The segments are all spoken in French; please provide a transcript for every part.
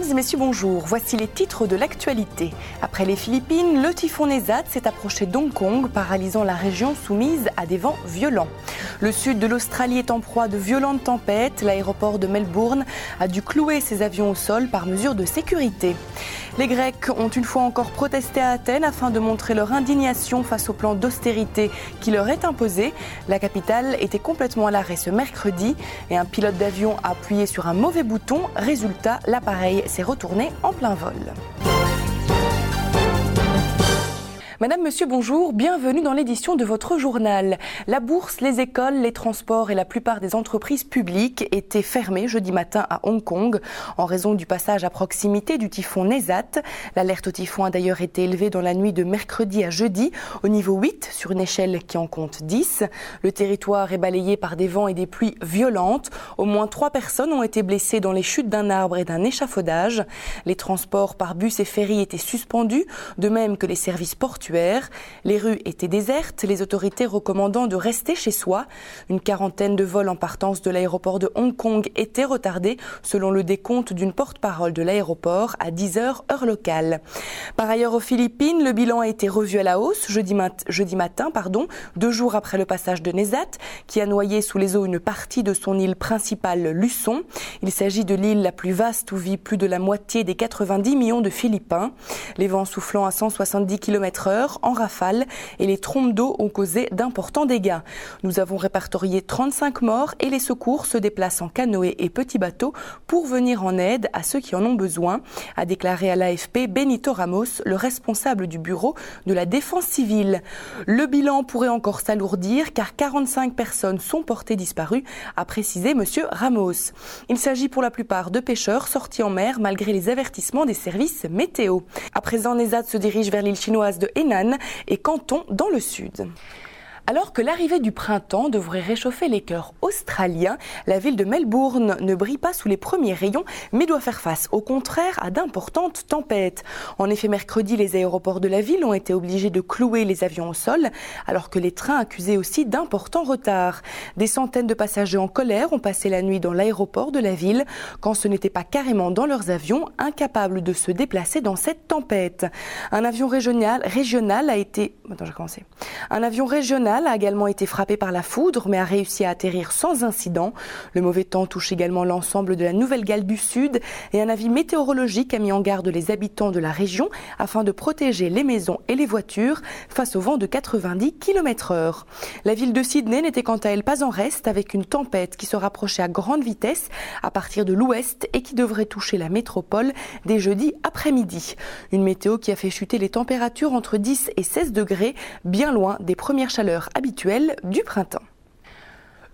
et messieurs, bonjour. Voici les titres de l'actualité. Après les Philippines, le typhon Nesat s'est approché d'Hong Kong, paralysant la région soumise à des vents violents. Le sud de l'Australie est en proie de violentes tempêtes. L'aéroport de Melbourne a dû clouer ses avions au sol par mesure de sécurité. Les Grecs ont une fois encore protesté à Athènes afin de montrer leur indignation face au plan d'austérité qui leur est imposé. La capitale était complètement à l'arrêt ce mercredi et un pilote d'avion a appuyé sur un mauvais bouton. Résultat, l'appareil s'est retourné en plein vol. Madame, monsieur, bonjour, bienvenue dans l'édition de votre journal. La bourse, les écoles, les transports et la plupart des entreprises publiques étaient fermées jeudi matin à Hong Kong en raison du passage à proximité du typhon Nesat. L'alerte au typhon a d'ailleurs été élevée dans la nuit de mercredi à jeudi au niveau 8 sur une échelle qui en compte 10. Le territoire est balayé par des vents et des pluies violentes. Au moins 3 personnes ont été blessées dans les chutes d'un arbre et d'un échafaudage. Les transports par bus et ferry étaient suspendus, de même que les services portuaires. Les rues étaient désertes, les autorités recommandant de rester chez soi. Une quarantaine de vols en partance de l'aéroport de Hong Kong étaient retardés, selon le décompte d'une porte-parole de l'aéroport à 10h heure locale. Par ailleurs, aux Philippines, le bilan a été revu à la hausse jeudi matin, 2 jours après le passage de Nesat, qui a noyé sous les eaux une partie de son île principale, Luçon. Il s'agit de l'île la plus vaste où vit plus de la moitié des 90 millions de Philippins. Les vents soufflant à 170 km/h en rafale et les trompes d'eau ont causé d'importants dégâts. Nous avons répertorié 35 morts et les secours se déplacent en canoë et petits bateaux pour venir en aide à ceux qui en ont besoin, a déclaré à l'AFP Benito Ramos, le responsable du bureau de la défense civile. Le bilan pourrait encore s'alourdir car 45 personnes sont portées disparues, a précisé monsieur Ramos. Il s'agit pour la plupart de pêcheurs sortis en mer malgré les avertissements des services météo. À présent, Nesat se dirige vers l'île chinoise de Henan et Canton dans le sud. Alors que l'arrivée du printemps devrait réchauffer les cœurs australiens, la ville de Melbourne ne brille pas sous les premiers rayons, mais doit faire face au contraire à d'importantes tempêtes. En effet, mercredi, les aéroports de la ville ont été obligés de clouer les avions au sol, alors que les trains accusaient aussi d'importants retards. Des centaines de passagers en colère ont passé la nuit dans l'aéroport de la ville, quand ce n'était pas carrément dans leurs avions, incapables de se déplacer dans cette tempête. Un avion régional a également été frappé par la foudre, mais a réussi à atterrir sans incident. Le mauvais temps touche également l'ensemble de la Nouvelle-Galles du Sud et un avis météorologique a mis en garde les habitants de la région afin de protéger les maisons et les voitures face au vent de 90 km/h. La ville de Sydney n'était quant à elle pas en reste avec une tempête qui se rapprochait à grande vitesse à partir de l'ouest et qui devrait toucher la métropole dès jeudi après-midi. Une météo qui a fait chuter les températures entre 10 et 16 degrés, bien loin des premières chaleurs habituelles du printemps.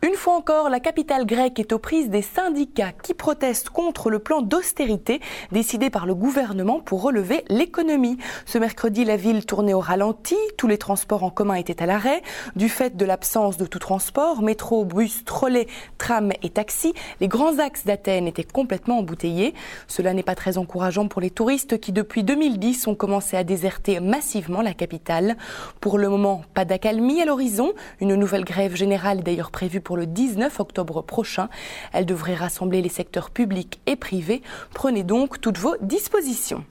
Une fois encore, la capitale grecque est aux prises des syndicats qui protestent contre le plan d'austérité décidé par le gouvernement pour relever l'économie. Ce mercredi, la ville tournait au ralenti, tous les transports en commun étaient à l'arrêt. Du fait de l'absence de tout transport, métro, bus, trolley, tram et taxi, les grands axes d'Athènes étaient complètement embouteillés. Cela n'est pas très encourageant pour les touristes qui, depuis 2010, ont commencé à déserter massivement la capitale. Pour le moment, pas d'accalmie à l'horizon. Une nouvelle grève générale est d'ailleurs prévue pour le 19 octobre prochain. Elle devrait rassembler les secteurs publics et privés. Prenez donc toutes vos dispositions.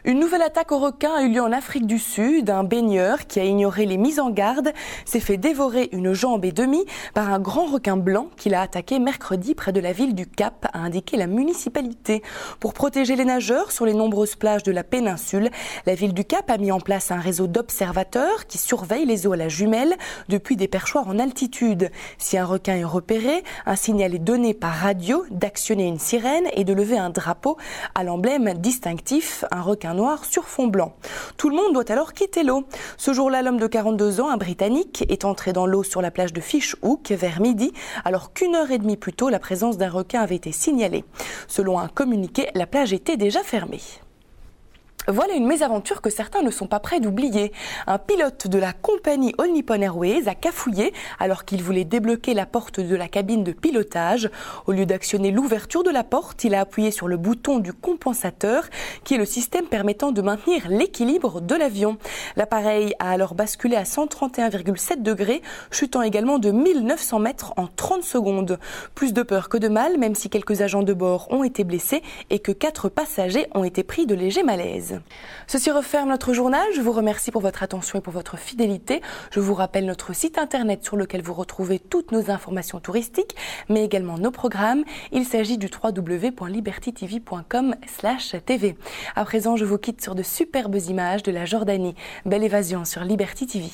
Une nouvelle attaque au requin a eu lieu en Afrique du Sud. Un baigneur qui a ignoré les mises en garde s'est fait dévorer une jambe et demie par un grand requin blanc qui l'a attaqué mercredi près de la ville du Cap, a indiqué la municipalité. Pour protéger les nageurs sur les nombreuses plages de la péninsule, la ville du Cap a mis en place un réseau d'observateurs qui surveillent les eaux à la jumelle depuis des perchoirs en altitude. Si un requin est repéré, un signal est donné par radio d'actionner une sirène et de lever un drapeau à l'emblème distinctif, un requin noir sur fond blanc. Tout le monde doit alors quitter l'eau. Ce jour-là, l'homme de 42 ans, un Britannique, est entré dans l'eau sur la plage de Fish Hook vers midi, alors qu'une heure et demie plus tôt, la présence d'un requin avait été signalée. Selon un communiqué, la plage était déjà fermée. Voilà une mésaventure que certains ne sont pas prêts d'oublier. Un pilote de la compagnie All Nippon Airways a cafouillé alors qu'il voulait débloquer la porte de la cabine de pilotage. Au lieu d'actionner l'ouverture de la porte, il a appuyé sur le bouton du compensateur, qui est le système permettant de maintenir l'équilibre de l'avion. L'appareil a alors basculé à 131,7 degrés, chutant également de 1900 mètres en 30 secondes. Plus de peur que de mal, même si quelques agents de bord ont été blessés et que 4 passagers ont été pris de légers malaises. Ceci referme notre journal. Je vous remercie pour votre attention et pour votre fidélité. Je vous rappelle notre site internet sur lequel vous retrouvez toutes nos informations touristiques, mais également nos programmes. Il s'agit du www.libertytv.com/tv. À présent, je vous quitte sur de superbes images de la Jordanie. Belle évasion sur Liberty TV.